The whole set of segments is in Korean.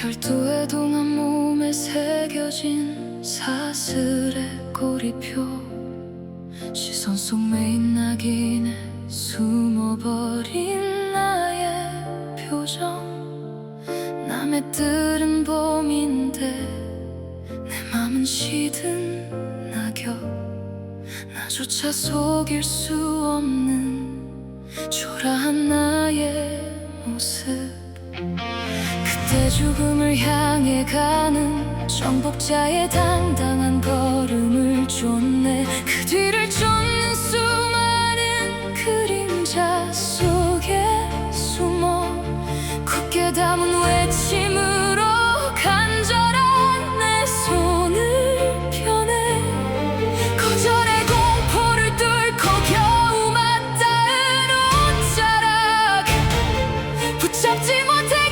열두의 동안 몸에 새겨진 사슬의 꼬리표, 시선 속 메인 낙인에 숨어버린 나의 표정. 남의 뜰은 봄인데 내 맘은 시든 낙엽. 나조차 속일 수 없는 초라한 나의 모습. 그때 죽음을 향해 가는 정복자의 당당한 걸음을 쫓네. 그 뒤를 쫓는 수많은 그림자 속에 숨어 굳게 담은 외침으로 간절한 내 손을 펴내. 거절의 공포를 뚫고 겨우 맞닿은 옷자락, 붙잡지 못해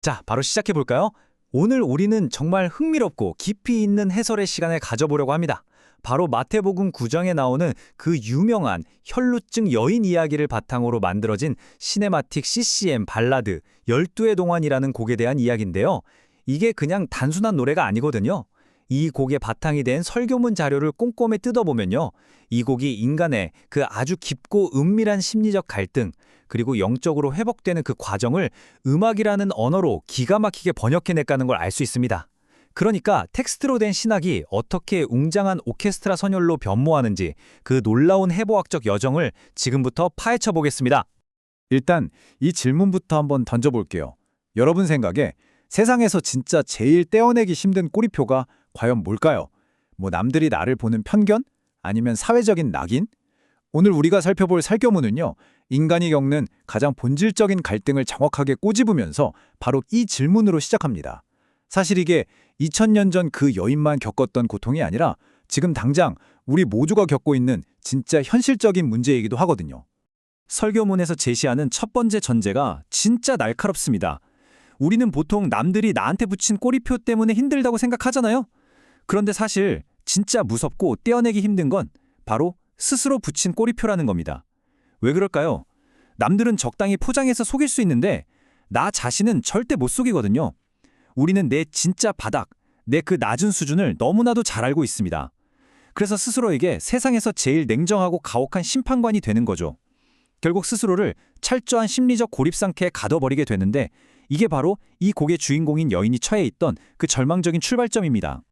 자, 바로 시작해볼까요? 오늘 우리는 정말 흥미롭고 깊이 있는 해설의 시간을 가져보려고 합니다. 바로 마태복음 9장에 나오는 그 유명한 혈루증 여인 이야기를 바탕으로 만들어진 시네마틱 CCM 발라드 12의 동안이라는 곡에 대한 이야기인데요. 이게 그냥 단순한 노래가 아니거든요. 이 곡의 바탕이 된 설교문 자료를 꼼꼼히 뜯어보면요. 이 곡이 인간의 그 아주 깊고 은밀한 심리적 갈등, 그리고 영적으로 회복되는 그 과정을 음악이라는 언어로 기가 막히게 번역해냈다는 걸 알 수 있습니다. 그러니까 텍스트로 된 신학이 어떻게 웅장한 오케스트라 선율로 변모하는지 그 놀라운 해부학적 여정을 지금부터 파헤쳐 보겠습니다. 일단 이 질문부터 한번 던져볼게요. 여러분 생각에 세상에서 진짜 제일 떼어내기 힘든 꼬리표가 과연 뭘까요? 뭐 남들이 나를 보는 편견? 아니면 사회적인 낙인? 오늘 우리가 살펴볼 설교문은요, 인간이 겪는 가장 본질적인 갈등을 정확하게 꼬집으면서 바로 이 질문으로 시작합니다. 사실 이게 2000년 전 그 여인만 겪었던 고통이 아니라 지금 당장 우리 모두가 겪고 있는 진짜 현실적인 문제이기도 하거든요. 설교문에서 제시하는 첫 번째 전제가 진짜 날카롭습니다. 우리는 보통 남들이 나한테 붙인 꼬리표 때문에 힘들다고 생각하잖아요. 그런데 사실 진짜 무섭고 떼어내기 힘든 건 바로 스스로 붙인 꼬리표라는 겁니다. 왜 그럴까요? 남들은 적당히 포장해서 속일 수 있는데 나 자신은 절대 못 속이거든요. 우리는 내 진짜 바닥, 내 그 낮은 수준을 너무나도 잘 알고 있습니다. 그래서 스스로에게 세상에서 제일 냉정하고 가혹한 심판관이 되는 거죠. 결국 스스로를 철저한 심리적 고립 상태에 가둬버리게 되는데 이게 바로 이 곡의 주인공인 여인이 처해 있던 그 절망적인 출발점입니다.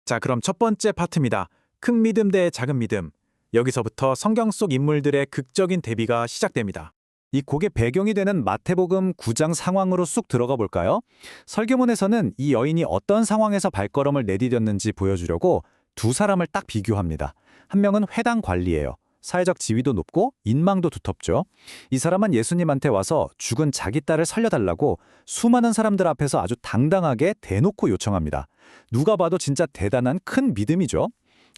자, 그럼 첫 번째 파트입니다. 큰 믿음 대 작은 믿음. 여기서부터 성경 속 인물들의 극적인 대비가 시작됩니다. 이 곡의 배경이 되는 마태복음 9장 상황으로 쑥 들어가 볼까요? 설교문에서는 이 여인이 어떤 상황에서 발걸음을 내디뎠는지 보여주려고 두 사람을 딱 비교합니다. 한 명은 회당 관리예요. 사회적 지위도 높고 인망도 두텁죠. 이 사람은 예수님한테 와서 죽은 자기 딸을 살려달라고 수많은 사람들 앞에서 아주 당당하게 대놓고 요청합니다. 누가 봐도 진짜 대단한 큰 믿음이죠.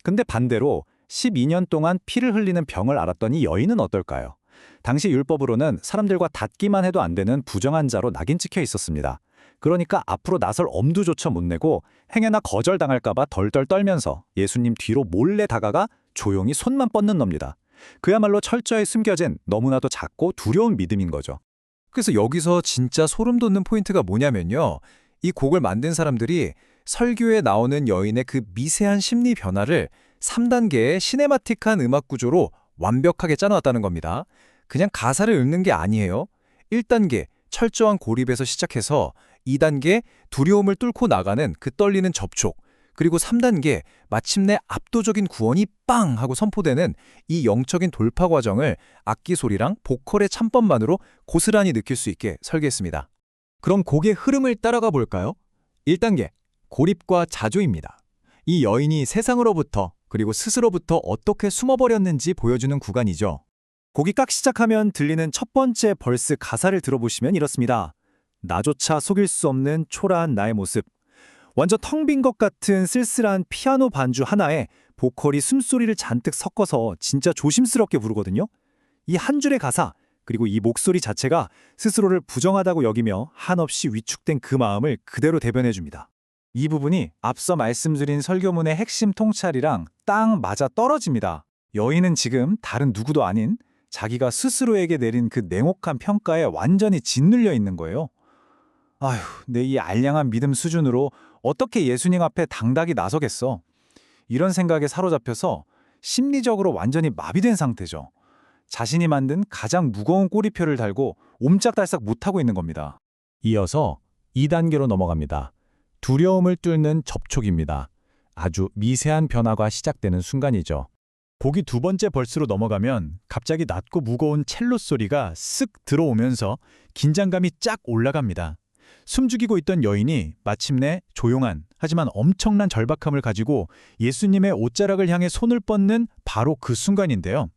근데 반대로 12년 동안 피를 흘리는 병을 앓았던 이 여인은 어떨까요? 당시 율법으로는 사람들과 닿기만 해도 안 되는 부정한 자로 낙인 찍혀 있었습니다. 그러니까 앞으로 나설 엄두조차 못 내고 행여나 거절당할까 봐 덜덜 떨면서 예수님 뒤로 몰래 다가가 조용히 손만 뻗는 겁니다. 그야말로 철저히 숨겨진 너무나도 작고 두려운 믿음인 거죠. 그래서 여기서 진짜 소름 돋는 포인트가 뭐냐면요. 이 곡을 만든 사람들이 설교에 나오는 여인의 그 미세한 심리 변화를 3단계의 시네마틱한 음악 구조로 완벽하게 짜놓았다는 겁니다. 그냥 가사를 읽는 게 아니에요. 1단계 철저한 고립에서 시작해서 2단계 두려움을 뚫고 나가는 그 떨리는 접촉, 그리고 3단계 마침내 압도적인 구원이 빵 하고 선포되는 이 영적인 돌파 과정을 악기 소리랑 보컬의 참법만으로 고스란히 느낄 수 있게 설계했습니다. 그럼 곡의 흐름을 따라가 볼까요? 1단계 고립과 자조입니다. 이 여인이 세상으로부터 그리고 스스로부터 어떻게 숨어버렸는지 보여주는 구간이죠. 곡이 깍 시작하면 들리는 첫 번째 벌스 가사를 들어보시면 이렇습니다. 나조차 속일 수 없는 초라한 나의 모습. 완전 텅 빈 것 같은 쓸쓸한 피아노 반주 하나에 보컬이 숨소리를 잔뜩 섞어서 진짜 조심스럽게 부르거든요. 이 한 줄의 가사, 그리고 이 목소리 자체가 스스로를 부정하다고 여기며 한없이 위축된 그 마음을 그대로 대변해줍니다. 이 부분이 앞서 말씀드린 설교문의 핵심 통찰이랑 딱 맞아 떨어집니다. 여인은 지금 다른 누구도 아닌 자기가 스스로에게 내린 그 냉혹한 평가에 완전히 짓눌려 있는 거예요. 아휴, 내 이 알량한 믿음 수준으로 어떻게 예수님 앞에 당당히 나서겠어? 이런 생각에 사로잡혀서 심리적으로 완전히 마비된 상태죠. 자신이 만든 가장 무거운 꼬리표를 달고 옴짝달싹 못하고 있는 겁니다. 이어서 2단계로 넘어갑니다. 두려움을 뚫는 접촉입니다. 아주 미세한 변화가 시작되는 순간이죠. 곡이 두 번째 벌스로 넘어가면 갑자기 낮고 무거운 첼로 소리가 쓱 들어오면서 긴장감이 쫙 올라갑니다. 숨죽이고 있던 여인이 마침내 조용한 하지만 엄청난 절박함을 가지고 예수님의 옷자락을 향해 손을 뻗는 바로 그 순간인데요.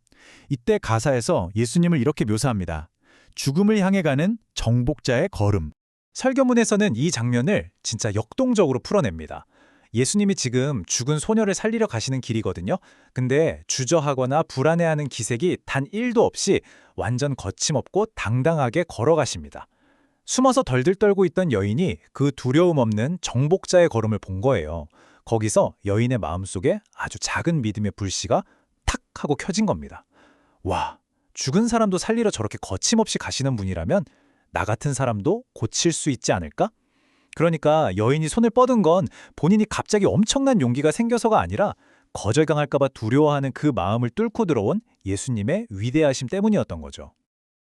이때 가사에서 예수님을 이렇게 묘사합니다. 죽음을 향해 가는 정복자의 걸음. 설교문에서는 이 장면을 진짜 역동적으로 풀어냅니다. 예수님이 지금 죽은 소녀를 살리러 가시는 길이거든요. 근데 주저하거나 불안해하는 기색이 단 1도 없이 완전 거침없고 당당하게 걸어가십니다. 숨어서 덜덜 떨고 있던 여인이 그 두려움 없는 정복자의 걸음을 본 거예요. 거기서 여인의 마음속에 아주 작은 믿음의 불씨가 탁 하고 켜진 겁니다. 와, 죽은 사람도 살리러 저렇게 거침없이 가시는 분이라면 나 같은 사람도 고칠 수 있지 않을까? 그러니까 여인이 손을 뻗은 건 본인이 갑자기 엄청난 용기가 생겨서가 아니라 거절당할까 봐 두려워하는 그 마음을 뚫고 들어온 예수님의 위대하심 때문이었던 거죠.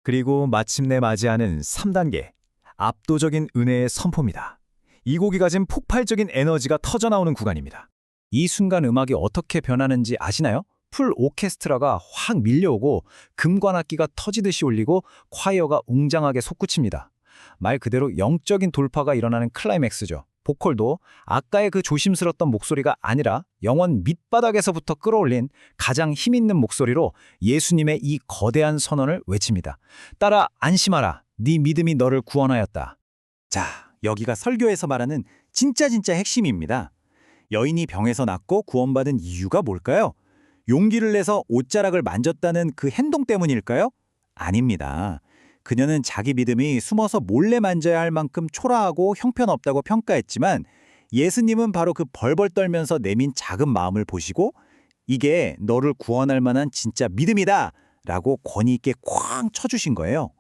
그리고 마침내 맞이하는 3단계, 압도적인 은혜의 선포입니다. 이 곡이 가진 폭발적인 에너지가 터져나오는 구간입니다. 이 순간 음악이 어떻게 변하는지 아시나요? 풀 오케스트라가 확 밀려오고 금관악기가 터지듯이 울리고 콰이어가 웅장하게 솟구칩니다. 말 그대로 영적인 돌파가 일어나는 클라이맥스죠. 보컬도 아까의 그 조심스럽던 목소리가 아니라 영원 밑바닥에서부터 끌어올린 가장 힘있는 목소리로 예수님의 이 거대한 선언을 외칩니다. 따라 안심하라. 네 믿음이 너를 구원하였다. 자, 여기가 설교에서 말하는 진짜 핵심입니다. 여인이 병에서 낫고 구원받은 이유가 뭘까요? 용기를 내서 옷자락을 만졌다는 그 행동 때문일까요? 아닙니다. 그녀는 자기 믿음이 숨어서 몰래 만져야 할 만큼 초라하고 형편없다고 평가했지만 예수님은 바로 그 벌벌 떨면서 내민 작은 마음을 보시고 이게 너를 구원할 만한 진짜 믿음이다 라고 권위 있게 쾅 쳐주신 거예요.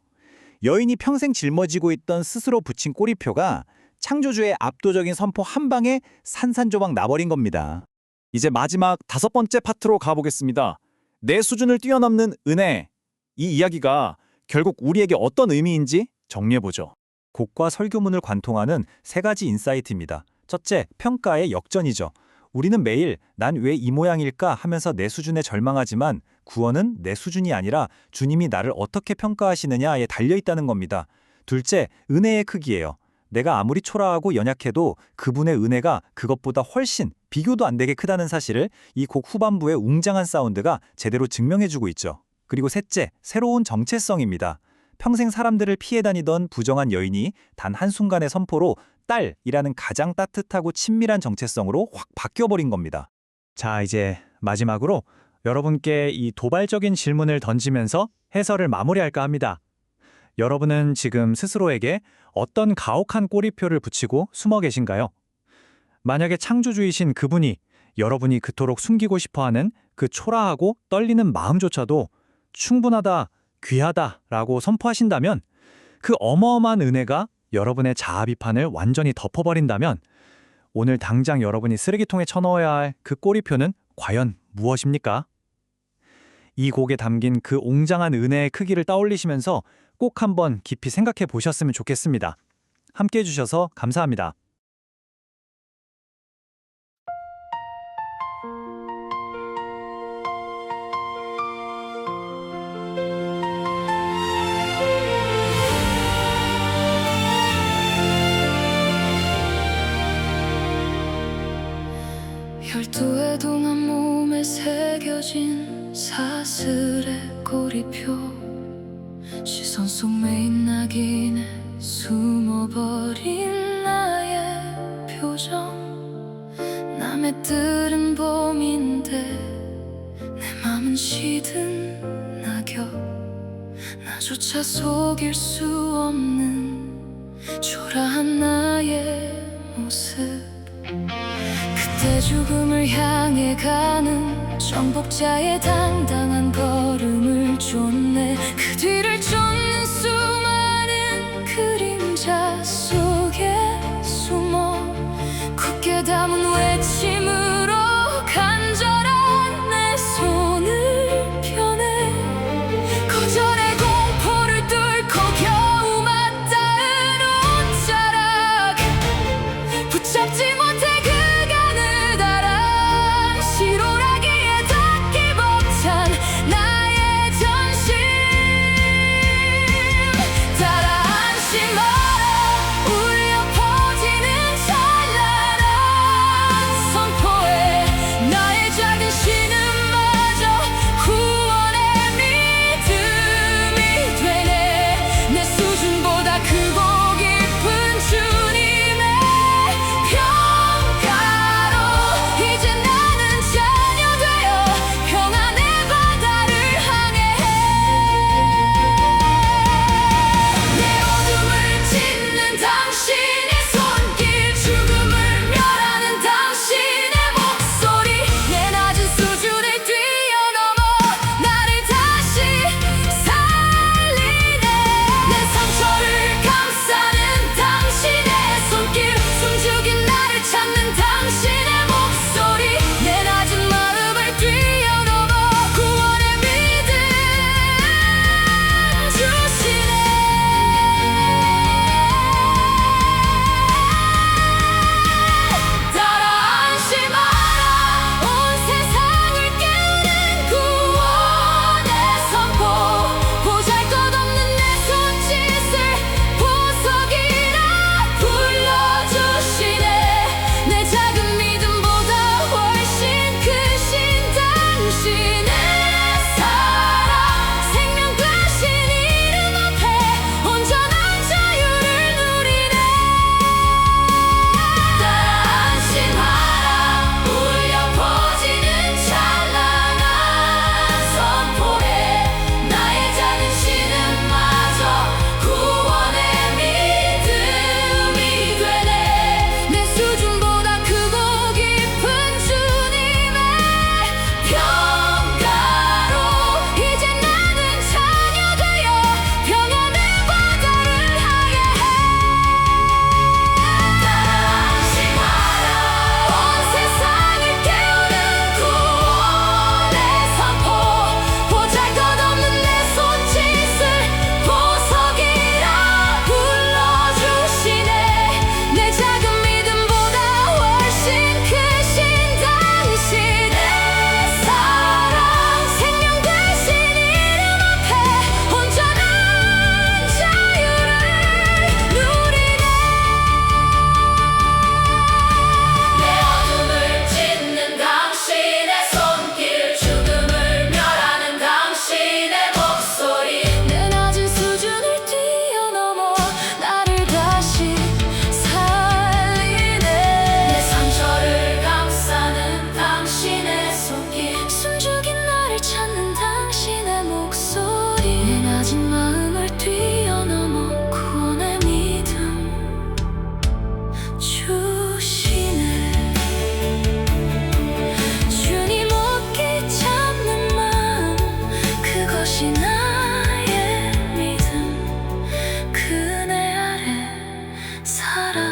여인이 평생 짊어지고 있던 스스로 붙인 꼬리표가 창조주의 압도적인 선포 한 방에 산산조각 나버린 겁니다. 이제 마지막 5번째 파트로 가보겠습니다. 내 수준을 뛰어넘는 은혜. 이 이야기가 결국 우리에게 어떤 의미인지 정리해보죠. 곡과 설교문을 관통하는 3가지 인사이트입니다. 첫째, 평가의 역전이죠. 우리는 매일 난 왜 이 모양일까 하면서 내 수준에 절망하지만 구원은 내 수준이 아니라 주님이 나를 어떻게 평가하시느냐에 달려있다는 겁니다. 둘째, 은혜의 크기예요. 내가 아무리 초라하고 연약해도 그분의 은혜가 그것보다 훨씬 비교도 안 되게 크다는 사실을 이 곡 후반부의 웅장한 사운드가 제대로 증명해주고 있죠. 그리고 셋째, 새로운 정체성입니다. 평생 사람들을 피해 다니던 부정한 여인이 단 한순간의 선포로 딸이라는 가장 따뜻하고 친밀한 정체성으로 확 바뀌어버린 겁니다. 자, 이제 마지막으로 여러분께 이 도발적인 질문을 던지면서 해설을 마무리할까 합니다. 여러분은 지금 스스로에게 어떤 가혹한 꼬리표를 붙이고 숨어 계신가요? 만약에 창조주이신 그분이 여러분이 그토록 숨기고 싶어하는 그 초라하고 떨리는 마음조차도 충분하다, 귀하다라고 선포하신다면 그 어마어마한 은혜가 여러분의 자아 비판을 완전히 덮어버린다면 오늘 당장 여러분이 쓰레기통에 쳐넣어야 할 그 꼬리표는 과연 무엇입니까? 이 곡에 담긴 그 웅장한 은혜의 크기를 떠올리시면서 꼭 한번 깊이 생각해 보셨으면 좋겠습니다. 함께 해주셔서 감사합니다. 열두의 동안 몸에 새겨진 사슬의 꼬리표 시선 속 메인 낙인에 숨어버린 나의 표정 남의 뜰은 봄인데 내 맘은 시든 낙엽 나조차 속일 수 없는 초라한 나의 모습 그때 죽음을 향해 가는 정복자의 당당한 걸음을 쫓네 그 뒤를 쫓는 수많은 그림자 속에 숨어 굳게 담은 외침으로 간절한 내 손을 펴네 거절의 공포를 뚫고 겨우 맞닿은 옷자락 붙잡지 못해 그간을 달아 실오라기에 닿기 벅찬 나의 전신 알아